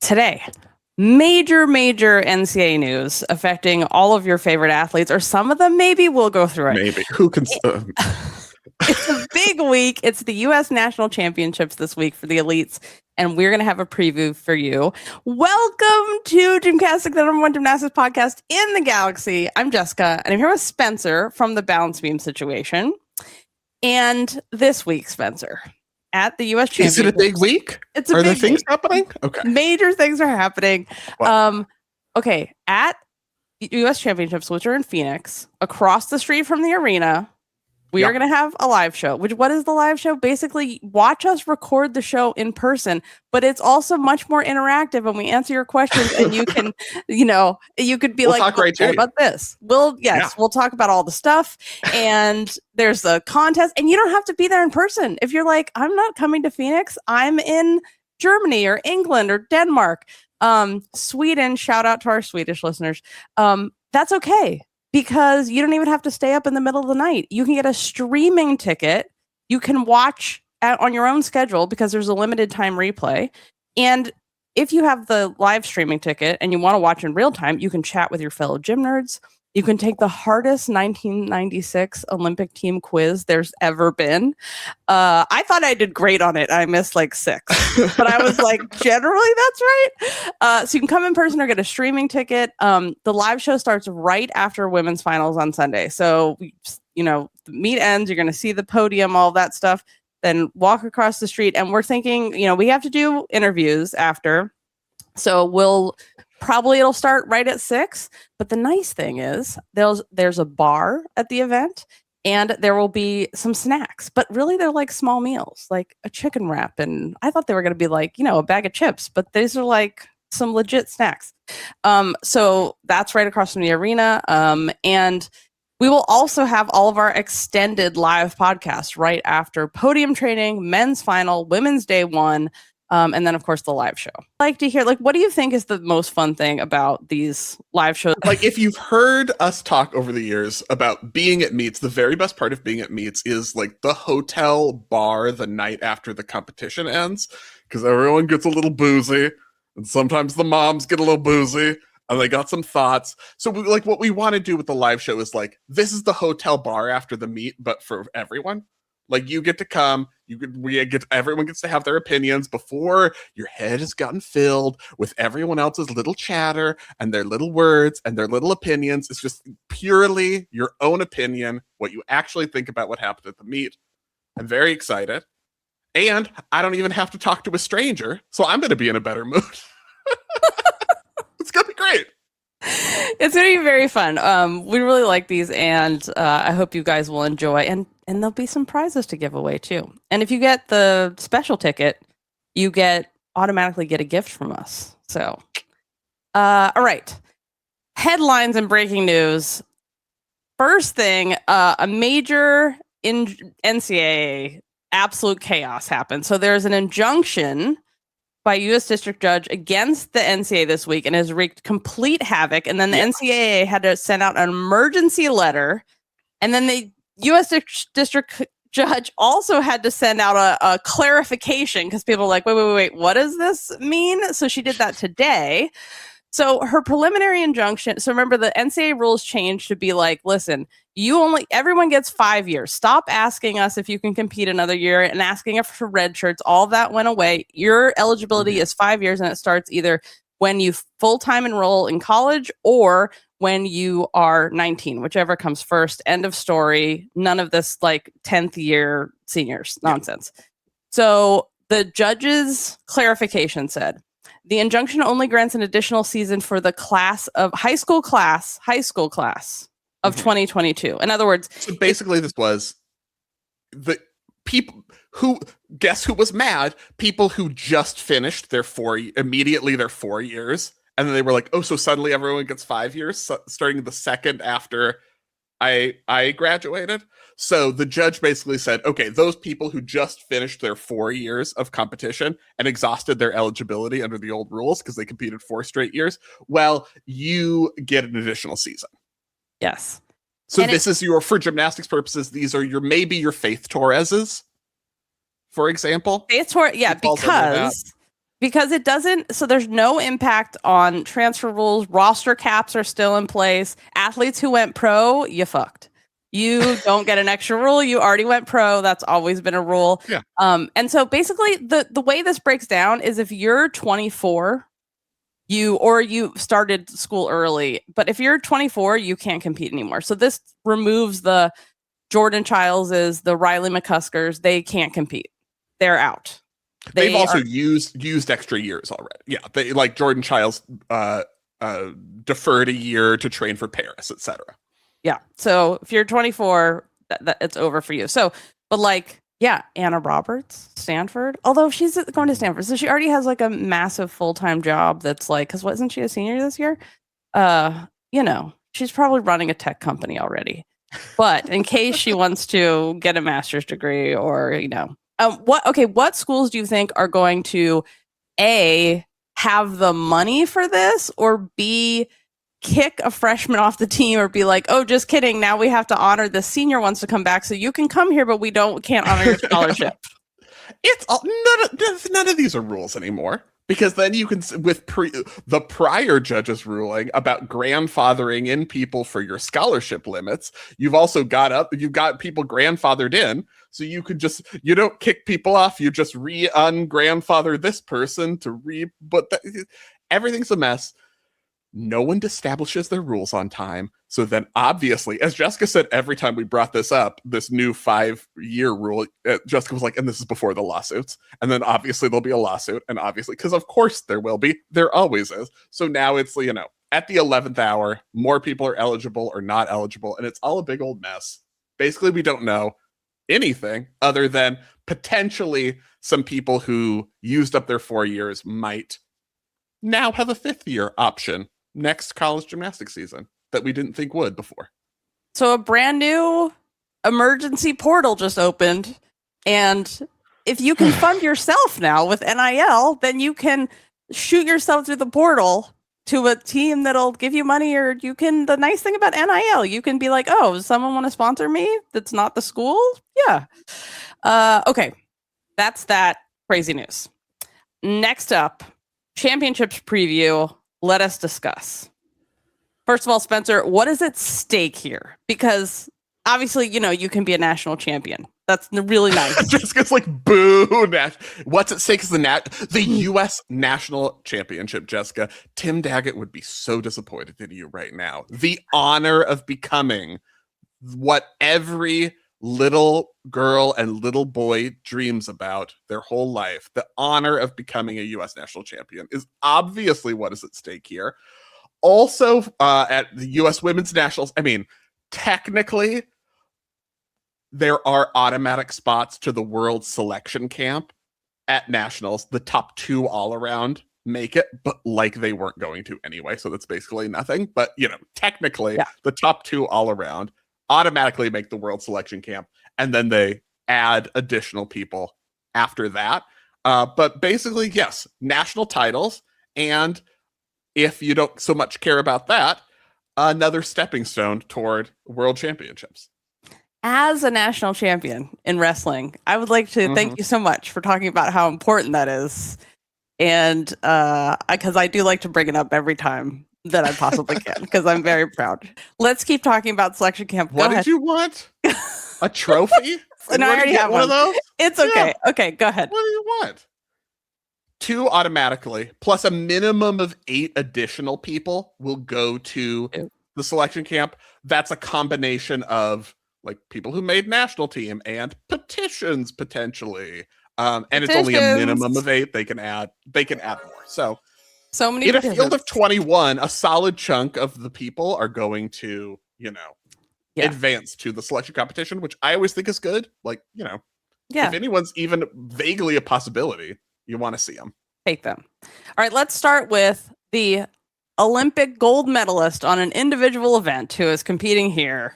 today, major NCAA news affecting all of your favorite athletes, or some of them. Maybe we'll go through it. Maybe. Who can? It's a big week. It's the U.S. National Championships this week for the elites, and we're going to have a preview for you. Welcome to GymCastic, the #1 gymnastics podcast in the galaxy. I'm Jessica, and I'm here with Spencer from the Balance Beam Situation. And this week, Spencer, at the U.S. Championships. Is it a big week? It's a Are big there things week. happening? Okay. Major things are happening. Wow. Okay, at U.S. Championships, which are in Phoenix, across the street from the arena, we are going to have a live show. What is the live show? Basically, watch us record the show in person, but it's also much more interactive, and we answer your questions, and you can, you could be like, talk right to what you. about this? We'll talk about all the stuff, and there's a contest, and you don't have to be there in person. If you're like, I'm not coming to Phoenix, I'm in Germany or England or Denmark, Sweden, shout out to our Swedish listeners. That's okay. Because you don't even have to stay up in the middle of the night. You can get a streaming ticket. You can watch on your own schedule because there's a limited time replay. And if you have the live streaming ticket and you want to watch in real time, you can chat with your fellow gym nerds. You can take the hardest 1996 Olympic team quiz there's ever been. I thought I did great on it. I missed like 6, but I was like, generally that's right. So you can come in person or get a streaming ticket. The live show starts right after women's finals on Sunday. So, the meet ends, you're going to see the podium, all that stuff, then walk across the street. And we're thinking, we have to do interviews after. So it'll start right at 6, but the nice thing is there's a bar at the event and there will be some snacks, but really they're like small meals, like a chicken wrap. And I thought they were going to be like, a bag of chips, but these are like some legit snacks. So that's right across from the arena. And we will also have all of our extended live podcasts right after podium training, men's final, women's day 1. And then, of course, the live show. I'd like to hear, what do you think is the most fun thing about these live shows? Like, if you've heard us talk over the years about being at meets, the very best part of being at meets is like the hotel bar the night after the competition ends, because everyone gets a little boozy, and sometimes the moms get a little boozy, and they got some thoughts. So, what we want to do with the live show is this is the hotel bar after the meet, but for everyone. Like, you get to come, everyone gets to have their opinions before your head has gotten filled with everyone else's little chatter and their little words and their little opinions. It's just purely your own opinion, what you actually think about what happened at the meet. I'm very excited. And I don't even have to talk to a stranger, so I'm going to be in a better mood. It's going to be great. It's going to be very fun. We really like these, and I hope you guys will enjoy. And there'll be some prizes to give away, too. And if you get the special ticket, you automatically get a gift from us. So, all right. Headlines and breaking news. First thing, a major NCAA absolute chaos happened. So there's an injunction by U.S. District Judge against the NCAA this week and has wreaked complete havoc. And then the NCAA had to send out an emergency letter. And then the U.S. District Judge also had to send out a clarification because people are like, wait, what does this mean? So she did that today. So her preliminary injunction. So remember, the NCAA rules changed to be like, listen, everyone gets 5 years. Stop asking us if you can compete another year and asking us for red shirts. All that went away. Your eligibility is 5 years, and it starts either when you full-time enroll in college or when you are 19, whichever comes first. End of story. None of this 10th year seniors nonsense. So the judge's clarification said, the injunction only grants an additional season for the high school class of 2022. In other words, so basically this was the people who was mad, people who just finished their 4 years, and then they were like, oh, so suddenly everyone gets 5 years starting the second after I graduated. So the judge basically said, okay, those people who just finished their 4 years of competition and exhausted their eligibility under the old rules because they competed 4 straight years, well, you get an additional season. Yes. So and this is for gymnastics purposes, these are maybe your Faith Torreses, for example. Faith Torres, yeah, because Because it doesn't, so there's no impact on transfer rules. Roster caps are still in place. Athletes who went pro, you fucked. You don't get an extra rule. You already went pro. That's always been a rule. Yeah. And so basically the way this breaks down is if you're 24, you started school early, but if you're 24, you can't compete anymore. So this removes the Jordan Childeses, the Riley McCuskers. They can't compete. They're out. They've also used extra years already. Yeah, they like Jordan Childs deferred a year to train for Paris, etc. Yeah. So if you're 24, it's over for you. So, but like, yeah, Anna Roberts, Stanford. Although she's going to Stanford, so she already has like a massive full-time job. That's like, because wasn't she a senior this year? You know, she's probably running a tech company already. But in case she wants to get a master's degree, or you know, what schools do you think are going to A, have the money for this, or B, kick a freshman off the team, or be like, oh, just kidding, now we have to honor the senior wants to come back, so you can come here, but we can't honor your scholarship? It's all, none of these are rules anymore, because then you can, with the prior judge's ruling about grandfathering in people for your scholarship limits, you've got people grandfathered in, so you don't kick people off, you just ungrandfather this person everything's a mess. No one establishes their rules on time. So then obviously, as Jessica said, every time we brought this up, this new 5-year rule, Jessica was like, and this is before the lawsuits. And then obviously there'll be a lawsuit. And obviously, because of course there will be, there always is. So now it's, you know, at the 11th hour, more people are eligible or not eligible. And it's all a big old mess. Basically, we don't know anything other than potentially some people who used up their 4 years might now have a 5th year option next college gymnastics season that we didn't think would before. So a brand new emergency portal just opened, and if you can fund yourself now with NIL, then you can shoot yourself through the portal to a team that'll give you money, or you can, the nice thing about NIL, you can be like, oh, does someone want to sponsor me that's not the school? Yeah. Okay. That's that crazy news. Next up, championships preview. Let us discuss. First of all, Spencer, what is at stake here? Because obviously, you know, you can be a national champion. That's really nice. Jessica's like, boo. What's at stake is the U.S. National Championship, Jessica. Tim Daggett would be so disappointed in you right now. The honor of becoming what every little girl and little boy dreams about their whole life. The honor of becoming a U.S. national champion is obviously what is at stake here. Also, at the U.S. Women's Nationals, I mean, technically, there are automatic spots to the World Selection Camp at Nationals. The top 2 all around make it, but like they weren't going to anyway, so that's basically nothing. But, you know, technically, the top 2 all around automatically make the World Selection Camp, and then they add additional people after that. But basically, yes, national titles, and if you don't so much care about that, another stepping stone toward World Championships. As a national champion in wrestling, I would like to thank you so much for talking about how important that is. And because I do like to bring it up every time that I possibly can, because I'm very proud. Let's keep talking about selection camp. What did you want? A trophy? And I already have one of those. It's okay. Yeah. Okay, go ahead. What do you want? 2 automatically, plus a minimum of 8 additional people will go to the selection camp. That's a combination of like people who made national team and petitions potentially. And it's only a minimum of 8. They can add more. So many in a field of 21, a solid chunk of the people are going to, you know, advance to the selection competition, which I always think is good. Like, you know, if anyone's even vaguely a possibility, you want to see them. Take them. All right, let's start with the Olympic gold medalist on an individual event who is competing here.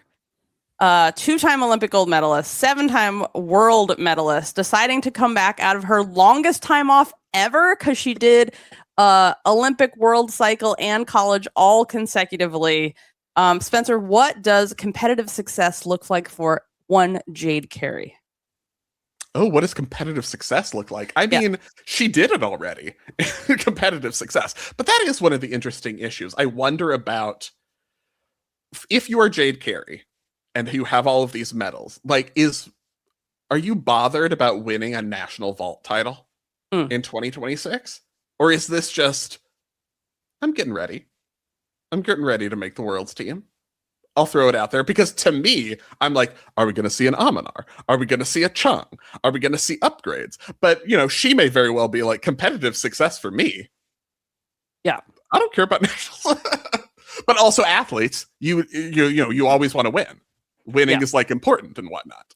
2-time Olympic gold medalist, 7-time world medalist, deciding to come back out of her longest time off ever, because she did Olympic, world cycle, and college all consecutively. Spencer, what does competitive success look like for one Jade Carey? Oh, what does competitive success look like? I mean, she did it already. Competitive success. But that is one of the interesting issues. I wonder about if you are Jade Carey and you have all of these medals, like, are you bothered about winning a national vault title in 2026? Or is this just, I'm getting ready. I'm getting ready to make the world's team. I'll throw it out there because to me, I'm like, are we going to see an Amanar? Are we going to see a Chung? Are we going to see upgrades? But, she may very well be like competitive success for me. Yeah. I don't care about nationals. But also athletes, you always want to win. Winning is like important and whatnot.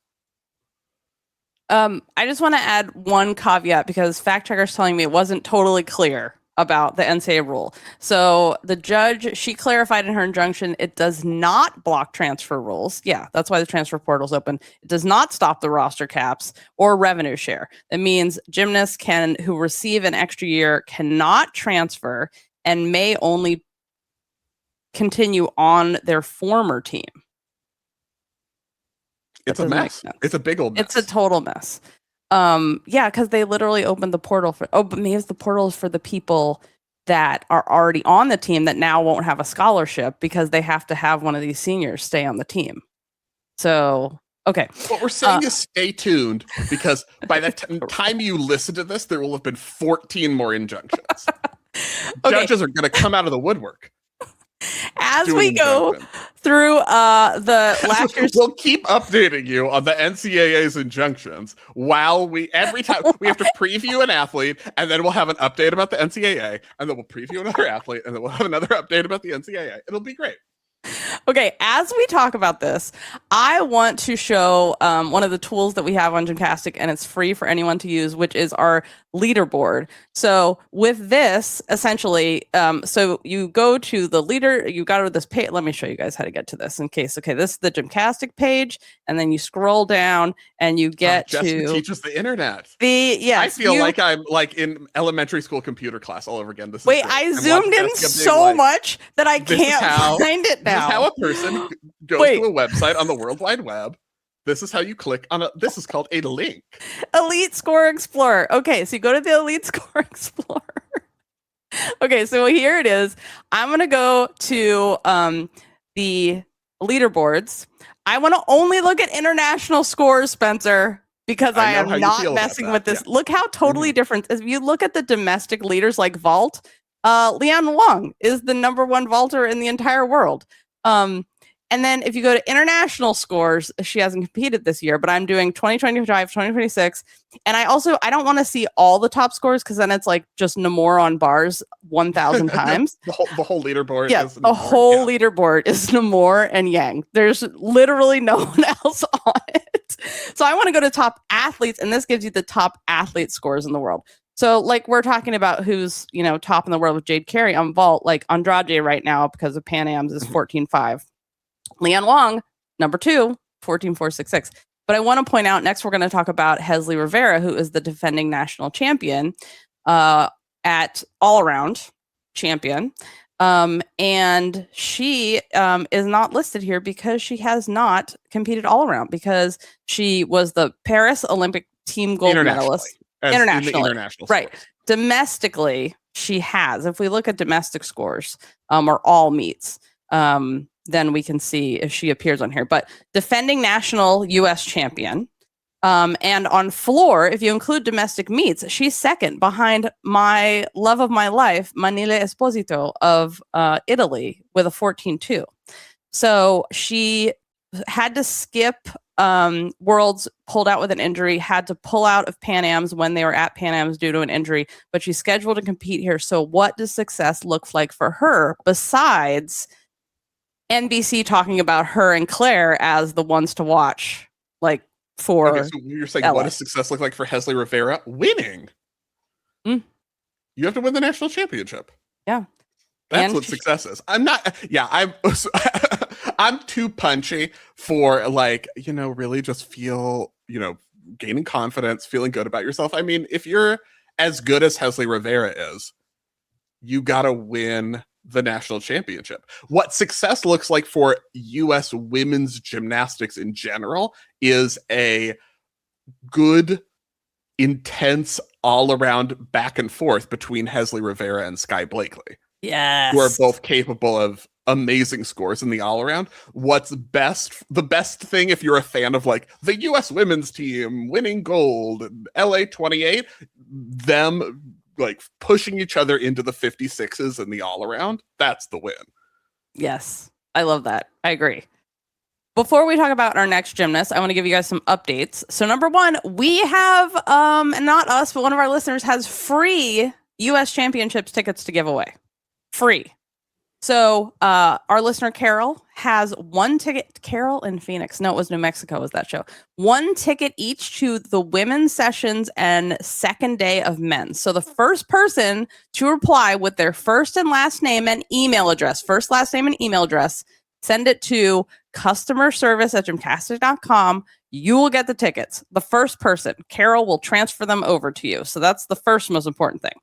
I just want to add one caveat because fact checker's telling me it wasn't totally clear about the NCAA rule. So the judge, she clarified in her injunction, it does not block transfer rules. Yeah, that's why the transfer portal's open. It does not stop the roster caps or revenue share. It means gymnasts who receive an extra year cannot transfer and may only continue on their former team. It's a mess. It's a big old mess. It's a total mess. Because they literally opened the portal but maybe the portal is for the people that are already on the team that now won't have a scholarship because they have to have one of these seniors stay on the team. So, okay. What we're saying is stay tuned because by the time you listen to this, there will have been 14 more injunctions. Judges are going to come out of the woodwork. As we go through the last year's... We'll keep updating you on the NCAA's injunctions every time we have to preview an athlete, and then we'll have an update about the NCAA, and then we'll preview another athlete, and then we'll have another update about the NCAA. It'll be great. Okay, as we talk about this, I want to show one of the tools that we have on GymCastic, and it's free for anyone to use, which is our leaderboard. So with this, essentially, so you go to the you got to this page. Let me show you guys how to get to this in case. Okay, this is the GymCastic page, and then you scroll down and you get Jessica teaches the internet. I feel like I'm like in elementary school computer class all over again. I zoomed in so much that I can't find it now. This is how a person goes to a website on the World Wide Web. This is how you click on this is called a link. Elite Score Explorer. Okay, so you go to the Elite Score Explorer. Okay, so here it is. I'm going to go to the leaderboards. I want to only look at international scores, Spencer, because I am not messing with this. Yeah. Look how totally different. If you look at the domestic leaders like vault, Lian Wang is the #1 vaulter in the entire world. And then if you go to international scores, she hasn't competed this year, but I'm doing 2025, 2026. And I don't want to see all the top scores because then it's like just Namor on bars 1,000 times. the whole leaderboard. Yeah, the whole leaderboard is Namor and Yang. There's literally no one else on it. So I want to go to top athletes, and this gives you the top athlete scores in the world. So like we're talking about who's, top in the world with Jade Carey on vault, like Andrade right now because of Pan Am's is 14.5. Lian Wang, #2, 14.466. But I want to point out, next we're going to talk about Hesley Rivera, who is the defending national champion at all-around champion. And she is not listed here because she has not competed all-around because she was the Paris Olympic team gold medalist. Internationally. Right. Domestically, she has. If we look at domestic scores or all meets, then we can see if she appears on here. But defending national U.S. champion. And on floor, if you include domestic meets, she's second behind my love of my life, Manile Esposito of Italy with a 14.2. So she had to skip Worlds, pulled out with an injury, had to pull out of Pan Am's when they were at Pan Am's due to an injury, but she's scheduled to compete here. So what does success look like for her besides NBC talking about her and Claire as the ones to watch, like for so you're saying LA. What does success look like for Hesley Rivera? Winning. You have to win the national championship. Yeah. That's what success is. I'm too punchy for really just feel, gaining confidence, feeling good about yourself. I mean, if you're as good as Hesley Rivera is, you got to win the national championship. What success looks like for U.S. women's gymnastics in general is a good, intense, all-around back and forth between Hesley Rivera and Sky Blakely, who are Yes. both capable of amazing scores in the all-around. What's the best thing if you're a fan of like the US women's team winning gold, LA 28, them like pushing each other into the 56s in the all-around, that's the win. Yes. I love that. I agree. Before we talk about our next gymnast, I want to give you guys some updates. So number one, we have, and not us, but one of our listeners has free US Championships tickets to give away. Free. So our listener, Carol, has one ticket. Carol in Phoenix. No, it was New Mexico was that show. One ticket each to the women's sessions and second day of men's. So the first person to reply with their first and last name and email address, first, last name, and email address, send it to customerservice@gymcastic.com. You will get the tickets. The first person, Carol, will transfer them over to you. So that's the first most important thing.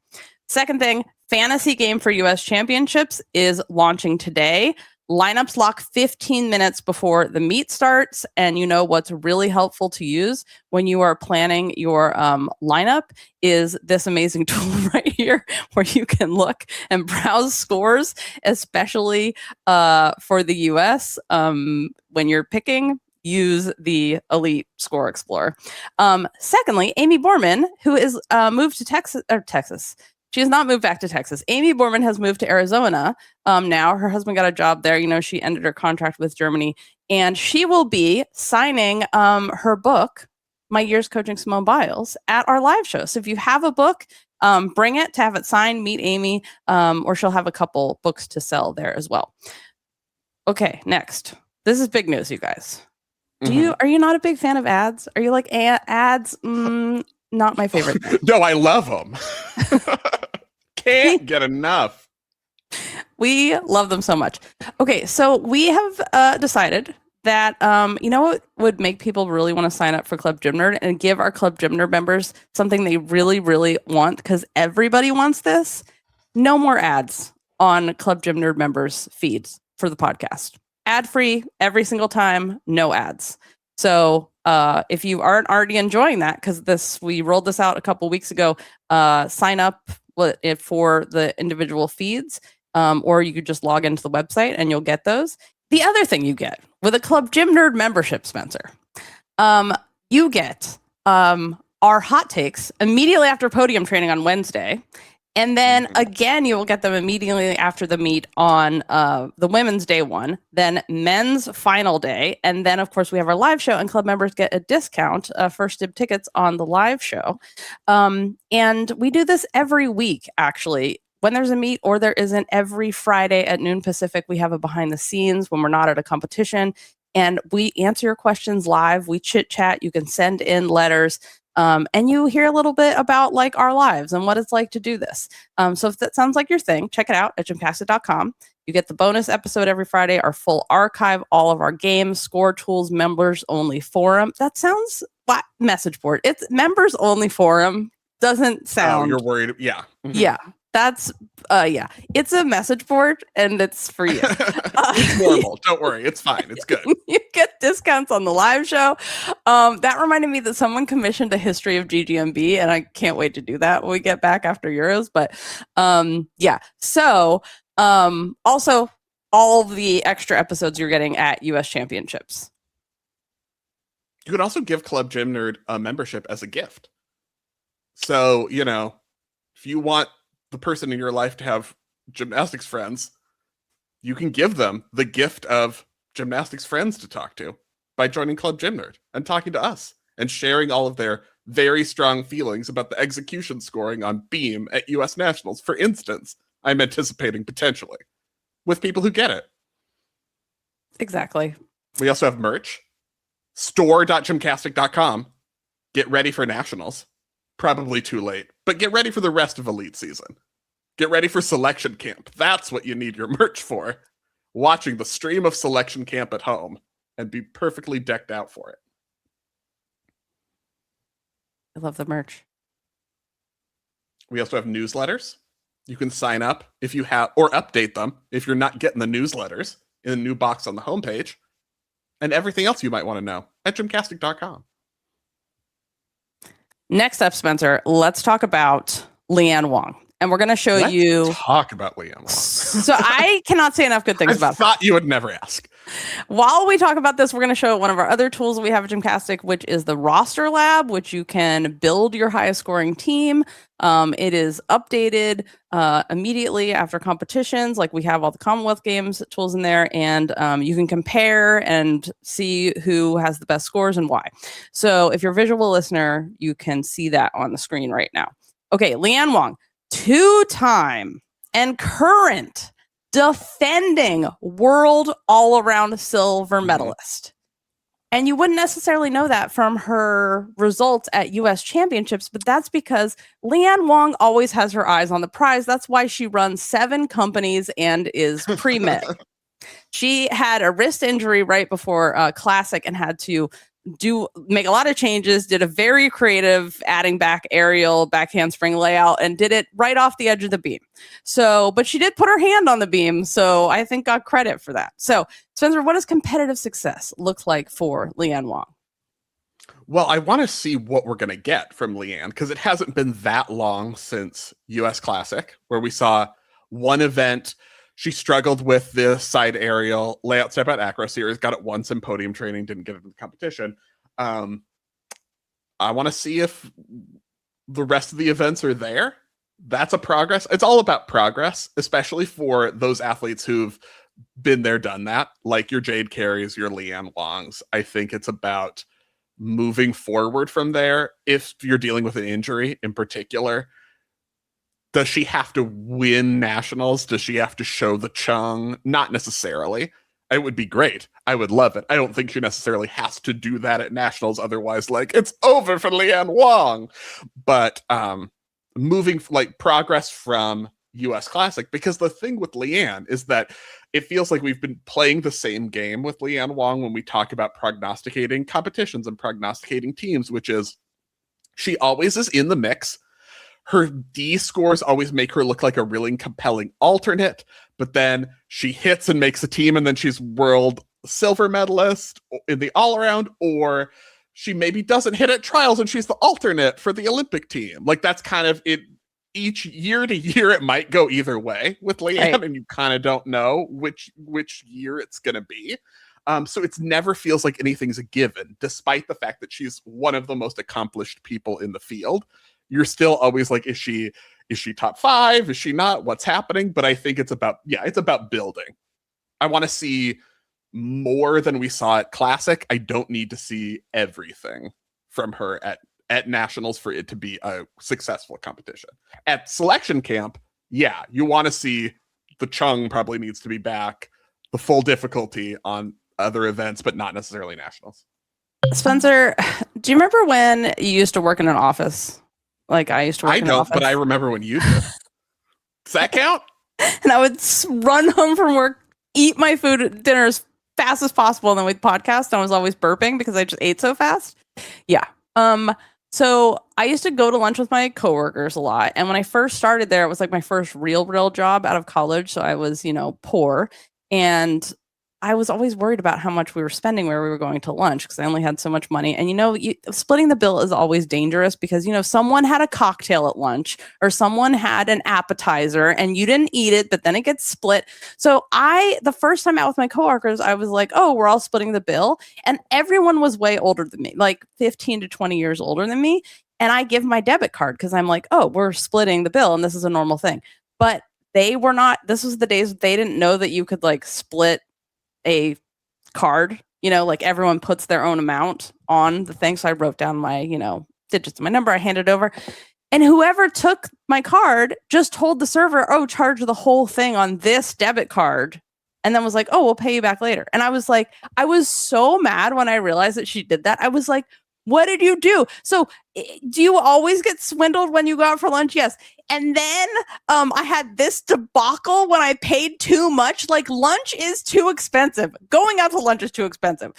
Second thing, fantasy game for US Championships is launching today. Lineups lock 15 minutes before the meet starts. And you know what's really helpful to use when you are planning your lineup is this amazing tool right here where you can look and browse scores, especially for the US when you're picking. Use the Elite Score Explorer. Secondly, Amy Borman, who is moved to Texas. She has not moved back to Texas. Amy Borman has moved to Arizona now. Her husband got a job there. You know, she ended her contract with Germany. And she will be signing her book, My Years Coaching Simone Biles, at our live show. So if you have a book, bring it to have it signed, meet Amy, or she'll have a couple books to sell there as well. Okay, next. This is big news, you guys. Are you not a big fan of ads? Are you like ads? Not my favorite thing. No, I love them. Can't get enough. We love them so much. Okay, so we have decided that you know what would make people really want to sign up for Club Gym Nerd and give our Club Gym Nerd members something they really, really want, because everybody wants this. No more ads on Club Gym Nerd members' feeds for the podcast. Ad-free every single time, no ads. So if you aren't already enjoying that, because we rolled this out a couple weeks ago, sign up for the individual feeds, or you could just log into the website and you'll get those. The other thing you get with a Club Gym Nerd membership, Spencer, you get our hot takes immediately after podium training on Wednesday. And then again, you will get them immediately after the meet on the women's day one, then men's final day. And then, of course, we have our live show, and club members get a discount, first dib tickets on the live show. And we do this every week, actually. When there's a meet or there isn't, every Friday at noon Pacific, we have a behind the scenes when we're not at a competition. And we answer your questions live. We chit chat. You can send in letters. And you hear a little bit about like our lives and what it's like to do this. So if that sounds like your thing, check it out at gymcastic.com. You get the bonus episode every Friday, our full archive, all of our games, score tools, members only forum. That sounds what message board. It's members only forum. Doesn't sound. Oh, you're worried. Yeah. Yeah. That's yeah. It's a message board and it's for you. It's normal. Don't worry. It's fine. It's good. You get discounts on the live show. That reminded me that someone commissioned a history of GGMB, and I can't wait to do that when we get back after Euros. But yeah. So also all the extra episodes you're getting at US Championships. You can also give Club Gym Nerd a membership as a gift. So, you know, if you want the person in your life to have gymnastics friends, you can give them the gift of gymnastics friends to talk to by joining Club Gym Nerd and talking to us and sharing all of their very strong feelings about the execution scoring on beam at US Nationals. For instance, I'm anticipating potentially with people who get it. Exactly. We also have merch. Store.gymcastic.com. Get ready for Nationals. Probably too late, but get ready for the rest of Elite season. Get ready for selection camp. That's what you need your merch for. Watching the stream of selection camp at home and be perfectly decked out for it. I love the merch. We also have newsletters. You can sign up if you have, or update them if you're not getting the newsletters in the new box on the homepage. And everything else you might want to know at gymcastic.com. Next up, Spencer, let's talk about Leanne Wong. And we're going to show you. Talk about Leanne Wong. So I cannot say enough good things about her. I thought you would never ask. While we talk about this, we're going to show one of our other tools that we have at GymCastic, which is the Roster Lab, which you can build your highest scoring team. It is updated immediately after competitions. Like, we have all the Commonwealth Games tools in there, and you can compare and see who has the best scores and why. So if you're a visual listener, you can see that on the screen right now. Okay, Leanne Wong, 2-time and current defending world all-around silver medalist. And you wouldn't necessarily know that from her results at US Championships, but that's because Leanne Wong always has her eyes on the prize. That's why she runs 7 companies and is pre-med. She had a wrist injury right before Classic and had to make a lot of changes, did a very creative adding back aerial back handspring layout, and did it right off the edge of the beam. So, but she did put her hand on the beam, so I think got credit for that. So, Spencer, what does competitive success look like for Leanne Wong? Well, I want to see what we're going to get from Leanne, because it hasn't been that long since US Classic, where we saw one event. She struggled with the side aerial layout step out acro series, got it once in podium training, didn't get it in the competition. I want to see if the rest of the events are there. That's a progress. It's all about progress, especially for those athletes who've been there, done that, like your Jade Carries, your Leanne Wongs. I think it's about moving forward from there. If you're dealing with an injury in particular, does she have to win nationals? Does she have to show the chung? Not necessarily. It would be great. I would love it. I don't think she necessarily has to do that at nationals. Otherwise, like, it's over for Leanne Wong. But moving, like, progress from US Classic, because the thing with Leanne is that it feels like we've been playing the same game with Leanne Wong when we talk about prognosticating competitions and prognosticating teams, which is she always is in the mix. Her D scores always make her look like a really compelling alternate, but then she hits and makes a team, and then she's world silver medalist in the all-around, or she maybe doesn't hit at trials and she's the alternate for the Olympic team. Like, that's kind of it. Each year to year, it might go either way with Leanne, right, and you kind of don't know which year it's going to be. So it never feels like anything's a given, despite the fact that she's one of the most accomplished people in the field. You're still always like, is she top 5? Is she not? What's happening? But I think it's about building. I want to see more than we saw at Classic. I don't need to see everything from her at nationals for it to be a successful competition. At selection camp, yeah, you want to see the chung probably needs to be back, the full difficulty on other events, but not necessarily nationals. Spencer, do you remember when you used to work in an office? Like, I used to work in an office. I don't, but I remember when you did. Does that count? And I would run home from work, eat my food at dinner as fast as possible, and then we'd podcast. And I was always burping because I just ate so fast. Yeah. So I used to go to lunch with my coworkers a lot. And when I first started there, it was like my first real job out of college. So I was, poor. And I was always worried about how much we were spending where we were going to lunch, because I only had so much money. And, splitting the bill is always dangerous because, someone had a cocktail at lunch or someone had an appetizer and you didn't eat it, but then it gets split. So the first time out with my coworkers, I was like, oh, we're all splitting the bill. And everyone was way older than me, like 15 to 20 years older than me. And I give my debit card because I'm like, oh, we're splitting the bill and this is a normal thing. But they were not. This was the days they didn't know that you could like split a card, like everyone puts their own amount on the thing. So I wrote down my, digits of my number, I handed over, and whoever took my card just told the server, oh, charge the whole thing on this debit card. And then was like, oh, we'll pay you back later. And I was like, I was so mad when I realized that she did that. I was like, what did you do? So do you always get swindled when you go out for lunch? Yes. And then I had this debacle when I paid too much. Like, lunch is too expensive. Going out to lunch is too expensive.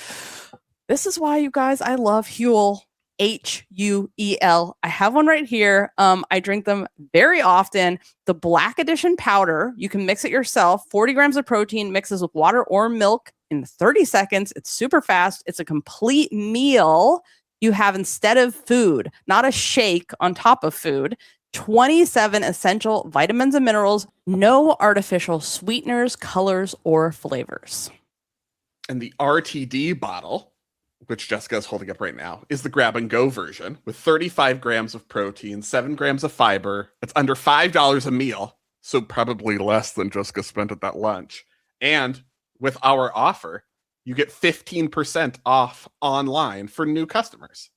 This is why, you guys, I love Huel. Huel. I have one right here. I drink them very often. The Black Edition powder, you can mix it yourself. 40 grams of protein, mixes with water or milk in 30 seconds. It's super fast. It's a complete meal. you have, instead of food, not a shake on top of food, 27 essential vitamins and minerals, no artificial sweeteners, colors, or flavors. And the RTD bottle, which Jessica is holding up right now, is the grab and go version with 35 grams of protein, 7 grams of fiber. It's under $5 a meal, so probably less than Jessica spent at that lunch. And with our offer, you get 15% off online for new customers.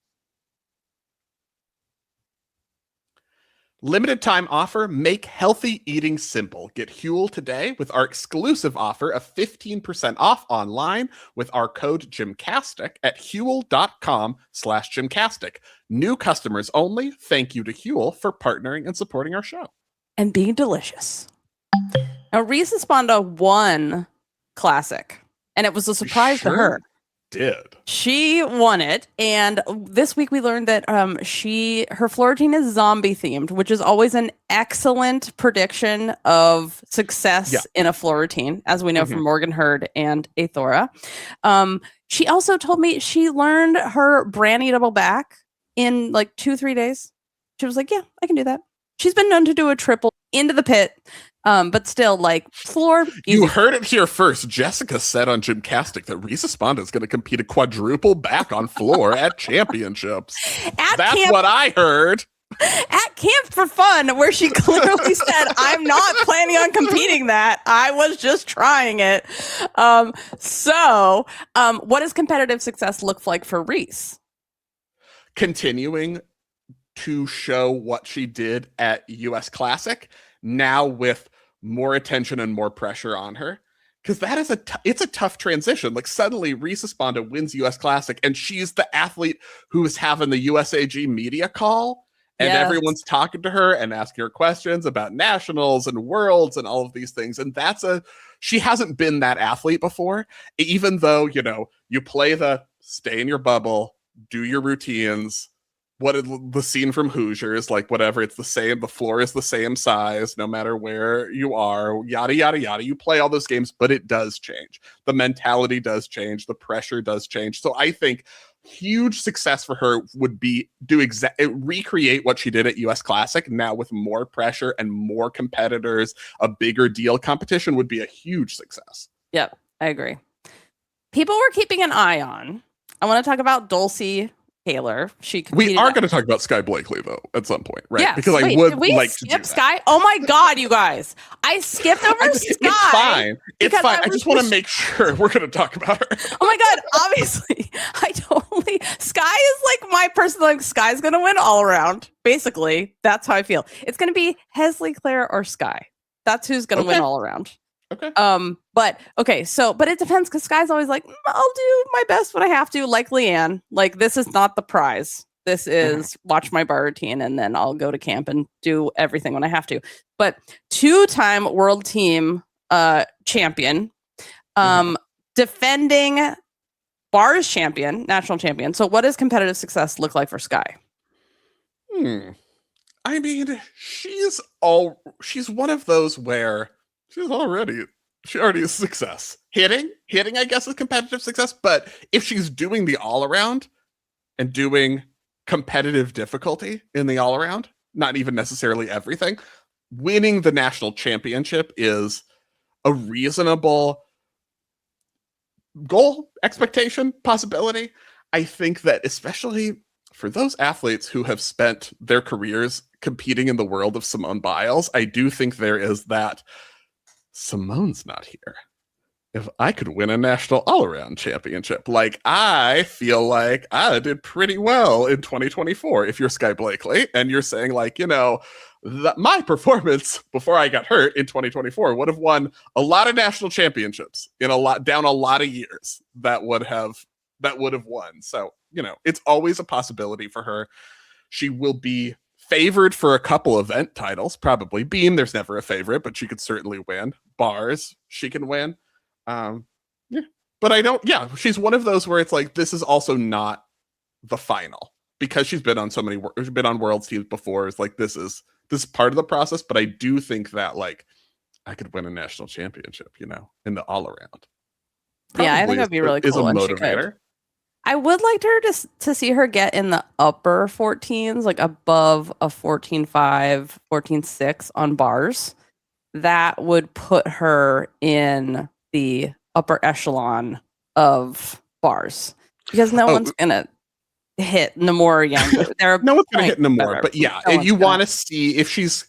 Limited time offer, make healthy eating simple. Get Huel today with our exclusive offer of 15% off online with our code GymCastic at Huel.com/GymCastic. New customers only. Thank you to Huel for partnering and supporting our show. And being delicious. Now, Reese's Sponda won Classic, and it was a surprise to her. She won it, and this week we learned that her floor routine is zombie themed, which is always an excellent prediction of success in a floor routine, as we know from Morgan Hurd and Athora. She also told me she learned her brand eatable back in like 2-3 days. She was like, "Yeah, I can do that." She's been known to do a triple into the pit. But still, like, floor. Easy. You heard it here first. Jessica said on GymCastic that Risa Sponda is going to compete a quadruple back on floor at championships. That's camp, what I heard. At Camp for Fun, where she clearly said, "I'm not planning on competing that. I was just trying it." So, what does competitive success look like for Reese? Continuing to show what she did at US Classic, now with more attention and more pressure on her, because that is it's a tough transition. Like, suddenly Risa Sponda wins US Classic and she's the athlete who is having the USAG media call, and everyone's talking to her and asking her questions about nationals and worlds and all of these things. And she hasn't been that athlete before, even though, you play the stay in your bubble, do your routines. The scene from Hoosiers, like, whatever, it's the same. The floor is the same size, no matter where you are, yada, yada, yada. You play all those games, but it does change. The mentality does change. The pressure does change. So I think huge success for her would be recreate what she did at US Classic, now with more pressure and more competitors. A bigger deal competition would be a huge success. Yep, I agree. People we're keeping an eye on. I want to talk about Dulcie Taylor. We are going to talk about Sky Blakely, though, at some point, right? Yeah, because I would like to skip Sky. Oh my God, you guys! I skipped over Sky. It's fine. It's fine. I just want to make sure we're going to talk about her. Oh my God! Obviously, Sky is like my person. Like, Sky's going to win all around. Basically, that's how I feel. It's going to be Hesley, Claire, or Sky. That's who's going to win all around. Okay. But it depends, because Sky's always like, "I'll do my best when I have to," like Leanne. Like, this is not the prize. This is watch my bar routine, and then I'll go to camp and do everything when I have to. But 2-time world team champion, defending bars champion, national champion. So what does competitive success look like for Sky? I mean, she's one of those where she already is success. Hitting, I guess, is competitive success. But if she's doing the all around and doing competitive difficulty in the all around, not even necessarily everything, winning the national championship is a reasonable goal, expectation, possibility. I think that especially for those athletes who have spent their careers competing in the world of Simone Biles, I do think there is that Simone's not here. If I could win a national all-around championship, like, I feel like I did pretty well in 2024. If you're Sky Blakely and you're saying, like, my performance before I got hurt in 2024 would have won a lot of national championships down a lot of years that would have won. So, it's always a possibility for her. She will be favored for a couple event titles, probably. Beam, there's never a favorite, but she could certainly win. Bars, she can win. But she's one of those where it's like, this is also not the final, because she's been on world's teams before. It's like, this is part of the process, but I do think that, like, I could win a national championship, in the all around. Yeah, I think that'd be really cool. Is a motivator. I would like her to see her get in the upper 14s, like above a 14.5, 14.6 on bars. That would put her in the upper echelon of bars because no one's gonna hit Nomura younger. No one's gonna hit Nomura, but yeah, you want to see if she's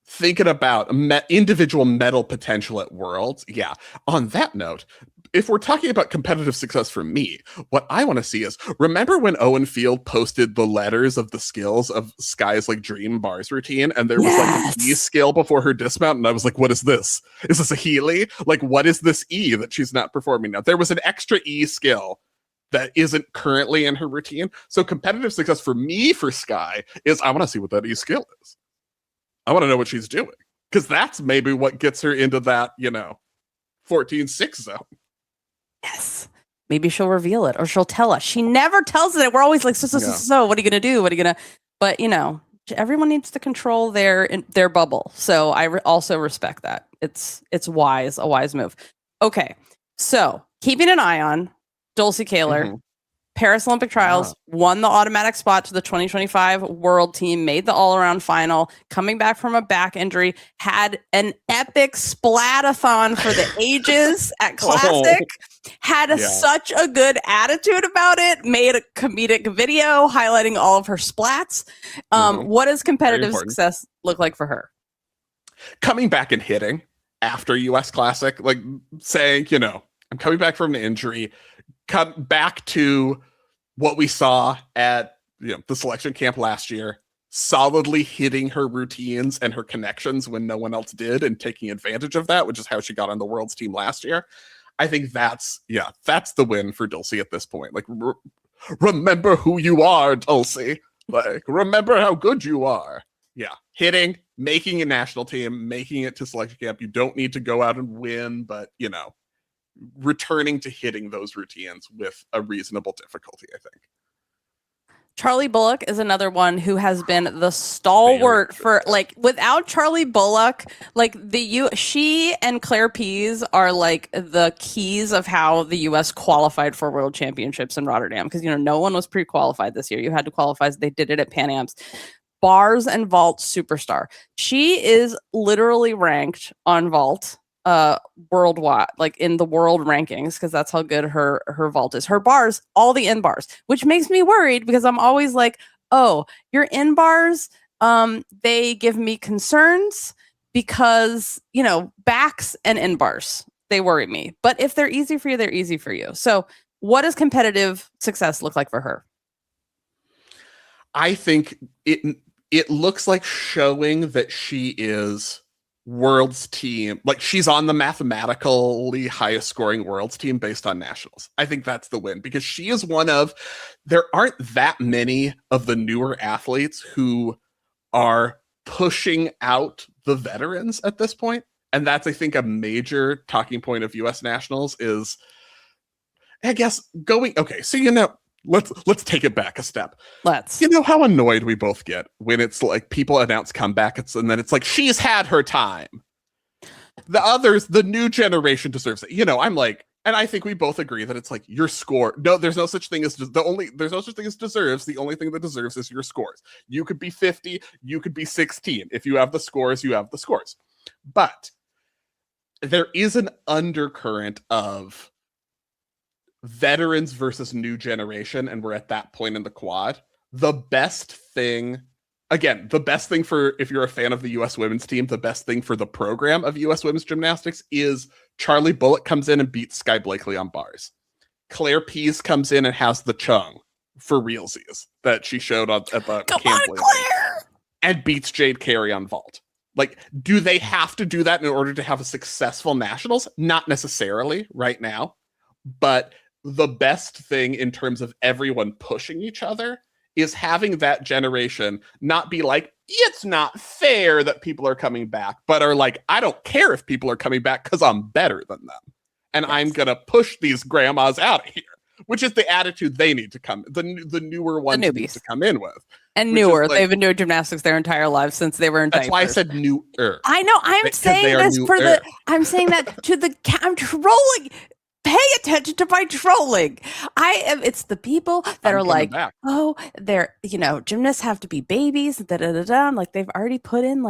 thinking about individual medal potential at Worlds. Yeah. On that note, if we're talking about competitive success for me, what I want to see is, remember when Owen Field posted the letters of the skills of Sky's like dream bars routine, and there was like an E skill before her dismount, and I was like, what is this? Is this a Healy? Like, what is this E that she's not performing now? There was an extra E skill that isn't currently in her routine. So competitive success for me for Sky is, I want to see what that E skill is. I want to know what she's doing, because that's maybe what gets her into that, 14.6 zone. Yes. Maybe she'll reveal it, or she'll tell us. She never tells it. We're always like, so what are you going to do? What are you going to, but everyone needs to control their bubble. So I also respect that. It's a wise move. Okay. So keeping an eye on Dulcie Kaler, Paris Olympic trials, won the automatic spot to the 2025 world team, made the all-around final, coming back from a back injury, had an epic splatathon for the ages at Classic, had such a good attitude about it, made a comedic video highlighting all of her splats. What does competitive success look like for her? Coming back and hitting after US Classic, like saying, I'm coming back from an injury, come back to what we saw at the selection camp last year, solidly hitting her routines and her connections when no one else did, and taking advantage of that, which is how she got on the world's team last year. I think that's the win for Dulcie at this point. Like, remember who you are, Dulcie. Like, remember how good you are. Yeah, hitting, making a national team, making it to selection camp. You don't need to go out and win, but returning to hitting those routines with a reasonable difficulty, I think. Charlie Bullock is another one who has been the stalwart for, like, without Charlie Bullock, like she and Claire Pease are like the keys of how the US qualified for World Championships in Rotterdam, because no one was pre-qualified this year. You had to qualify. They did it at Pan Am's. Bars and vault superstar. She is literally ranked on vault worldwide, like in the world rankings, because that's how good her vault is. Her bars, all the in bars, which makes me worried, because I'm always like, oh, your in bars, they give me concerns, because backs and in bars, they worry me. But if they're easy for you, they're easy for you. So what does competitive success look like for her? I think it looks like showing that she is world's team, like she's on the mathematically highest scoring world's team based on nationals. I think that's the win, because she is there aren't that many of the newer athletes who are pushing out the veterans at this point. And that's, I think, a major talking point of US nationals is, I guess, okay, so let's take it back a step. How annoyed we both get when it's like people announce comebacks and then it's like, she's had her time. The new generation deserves it. I'm like, and I think we both agree that it's like your score. No, there's no such thing as deserves. The only thing that deserves is your scores. You could be 50, you could be 16. If you have the scores, you have the scores. But there is an undercurrent of veterans versus new generation, and we're at that point in the quad. The best thing for, if you're a fan of the US women's team, the best thing for the program of US women's gymnastics is Charlie Bullock comes in and beats Sky Blakely on bars. Claire Pease comes in and has the chung for realsies that she showed at the camp and beats Jade Carey on vault. Like, do they have to do that in order to have a successful nationals? Not necessarily right now, but the best thing in terms of everyone pushing each other is having that generation not be like, it's not fair that people are coming back, but are like, I don't care if people are coming back because I'm better than them. And I'm going to push these grandmas out of here, which is the attitude they need to come, the newer ones need to come in with. And newer. Like, they've been doing gymnastics their entire lives since they were in diapers. That's why I said newer. I know. I'm saying that to the, I'm trolling. pay attention to my trolling. It's the people that are like, oh, they're, gymnasts have to be babies. I'm like, they've already put in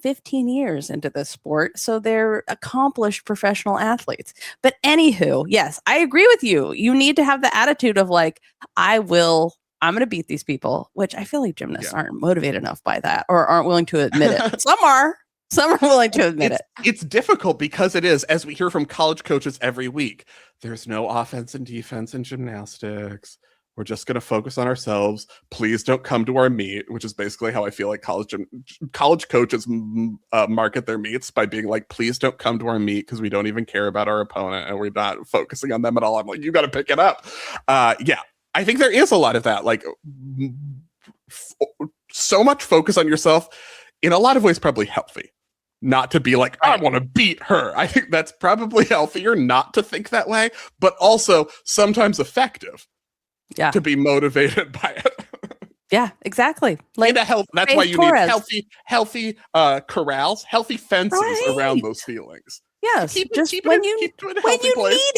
15 years into this sport. So they're accomplished professional athletes. But anywho, yes, I agree with you. You need to have the attitude of like, I'm going to beat these people, which I feel like gymnasts aren't motivated enough by that or aren't willing to admit it. Some are. Some are willing to admit it. It's difficult because it is, as we hear from college coaches every week, there's no offense and defense in gymnastics. We're just going to focus on ourselves. Please don't come to our meet, which is basically how I feel like college coaches market their meets, by being like, please don't come to our meet because we don't even care about our opponent and we're not focusing on them at all. I'm like, you got to pick it up. Yeah, I think there is a lot of that. Like, so much focus on yourself, in a lot of ways, probably healthy. Not to be like, I want to beat her. I think that's probably healthier not to think that way, but also sometimes effective. Yeah. To be motivated by it. Yeah, exactly. Like that's why you need healthy corrals, healthy fences around those feelings. Yes, just when you need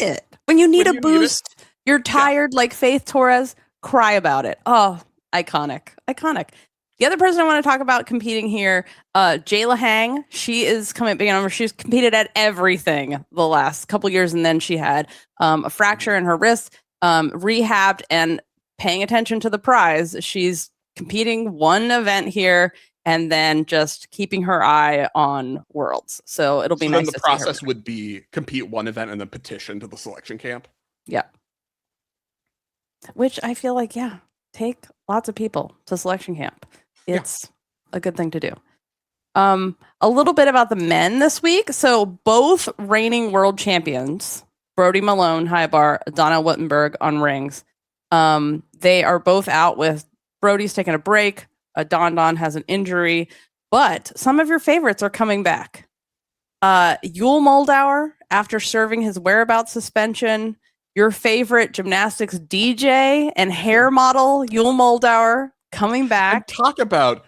it. When you need a boost, you're tired like Faith Torres, cry about it. Oh, iconic. The other person I want to talk about competing here, Jayla Hang. She is coming. She's competed at everything the last couple years, and then she had a fracture in her wrist, rehabbed, and paying attention to the prize. She's competing one event here, and then just keeping her eye on Worlds. So it'll be nice. Then the process would be compete one event and then petition to the selection camp. Yeah. Which I feel like, take lots of people to selection camp. It's a good thing to do. A little bit about the men this week. So both reigning world champions, Brody Malone, high bar, Donnell Wittenberg on rings. They are both out with Brody's taking a break. Don has an injury, but some of your favorites are coming back. Yul Moldauer, after serving his whereabouts suspension, your favorite gymnastics DJ and hair model, Yul Moldauer, coming back. And talk about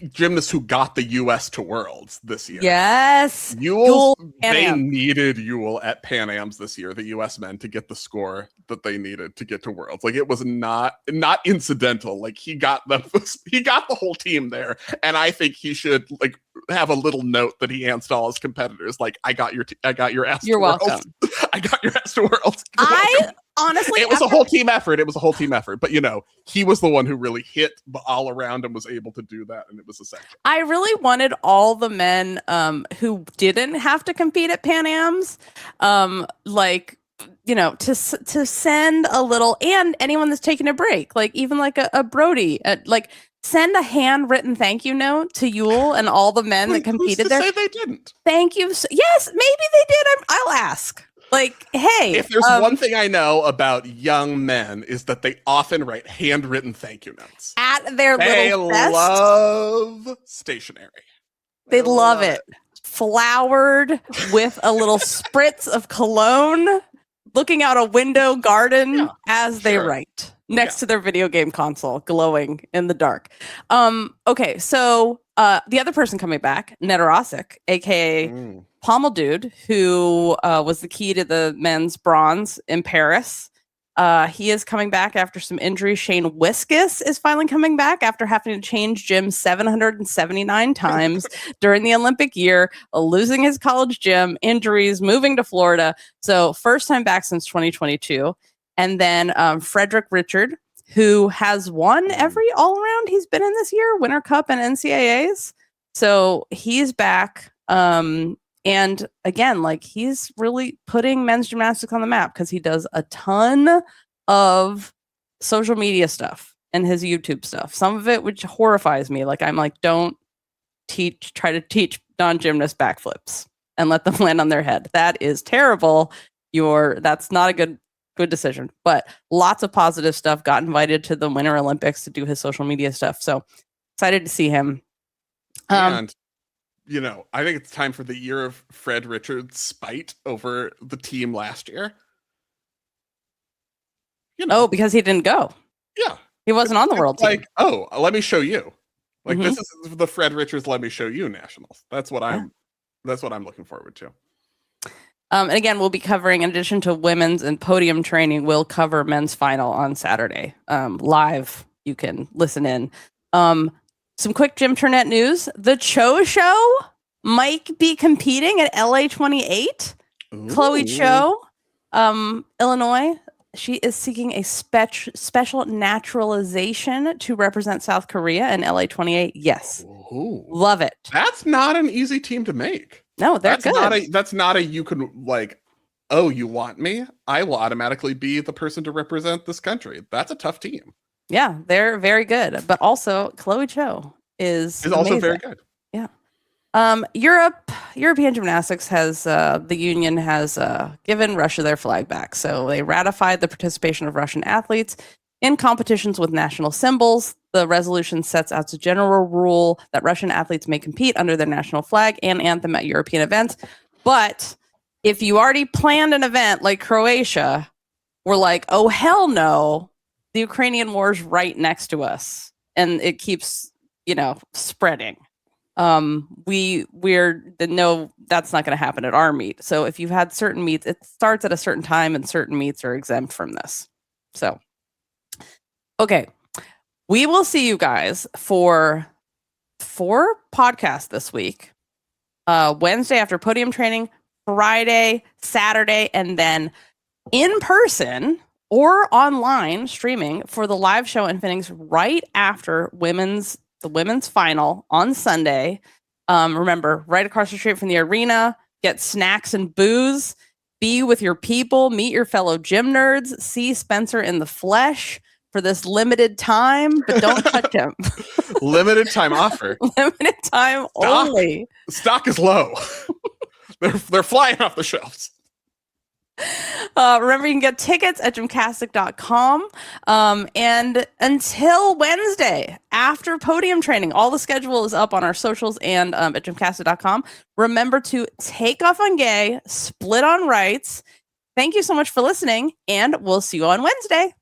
gymnasts who got the U.S. to Worlds this year. Yes. They needed Yul at Pan Ams this year, the U.S. men, to get the score that they needed to get to Worlds. Like, it was not incidental. Like, he got the whole team there. And I think he should have a little note that he hands to all his competitors. Like, I got your ass to Worlds. You're welcome. I got your ass to Worlds. Honestly, it was a whole team effort. But he was the one who really hit all around and was able to do that, and it was essential. I really wanted all the men who didn't have to compete at Pan Am's, to send a little, and anyone that's taking a break, like even like a Brody, send a handwritten thank you note to Yul and all the men that competed there. Say they didn't. Thank you. Yes, maybe they did. I'll ask. Like, hey, if there's one thing I know about young men, is that they often write handwritten thank you notes at their little fest. They love stationery. They love it. Flowered with a little spritz of cologne, looking out a window garden as they write next to their video game console, glowing in the dark. Okay, so the other person coming back, Nedorosik, aka Pommel Dude, who was the key to the men's bronze in Paris. He is coming back after some injuries. Shane Wiskus is finally coming back after having to change gyms 779 times during the Olympic year, losing his college gym, injuries, moving to Florida. So first time back since 2022. And then Frederick Richard, who has won every all-around he's been in this year, Winter Cup and NCAAs. So he's back. And again, he's really putting men's gymnastics on the map because he does a ton of social media stuff and his YouTube stuff. Some of it, which horrifies me. Don't try to teach non-gymnasts backflips and let them land on their head. That is terrible. That's not a good decision. But lots of positive stuff. Got invited to the Winter Olympics to do his social media stuff. So excited to see him. I think it's time for the year of Fred Richards' spite over the team last year. Because he didn't go. Yeah. He wasn't on the world team. Let me show you. This is the Fred Richards let me show you nationals. That's what I'm looking forward to. And again, we'll be covering, in addition to women's and podium training, we'll cover men's final on Saturday. Live, you can listen in. Some quick Gymternet news. The Cho Show might be competing at LA 28. Ooh. Chloe Cho, Illinois. She is seeking a special naturalization to represent South Korea in LA 28. Yes. Ooh. Love it. That's not an easy team to make. No, they're good. That's not a you can like, oh, you want me? I will automatically be the person to represent this country. That's a tough team. Yeah, they're very good. But also, Chloe Cho is also very good. Yeah. European Gymnastics has, the union has given Russia their flag back. So they ratified the participation of Russian athletes in competitions with national symbols. The resolution sets out a general rule that Russian athletes may compete under their national flag and anthem at European events. But if you already planned an event like Croatia, we're like, oh, hell no. The Ukrainian war is right next to us. And it keeps, spreading. No, that's not going to happen at our meet. So if you've had certain meets, it starts at a certain time and certain meets are exempt from this. So, okay. We will see you guys for 4 podcasts this week. Wednesday after podium training, Friday, Saturday, and then in person or online streaming for the live show in Phoenix right after the women's final on Sunday. Remember, right across the street from the arena, get snacks and booze, be with your people, meet your fellow gym nerds, see Spencer in the flesh for this limited time, but don't touch him. Limited time offer. Limited time only. Stock is low. They're flying off the shelves. Remember, you can get tickets at gymcastic.com. And until Wednesday, after podium training, all the schedule is up on our socials and at gymcastic.com. Remember to take off on gay, split on rights. Thank you so much for listening, and we'll see you on Wednesday.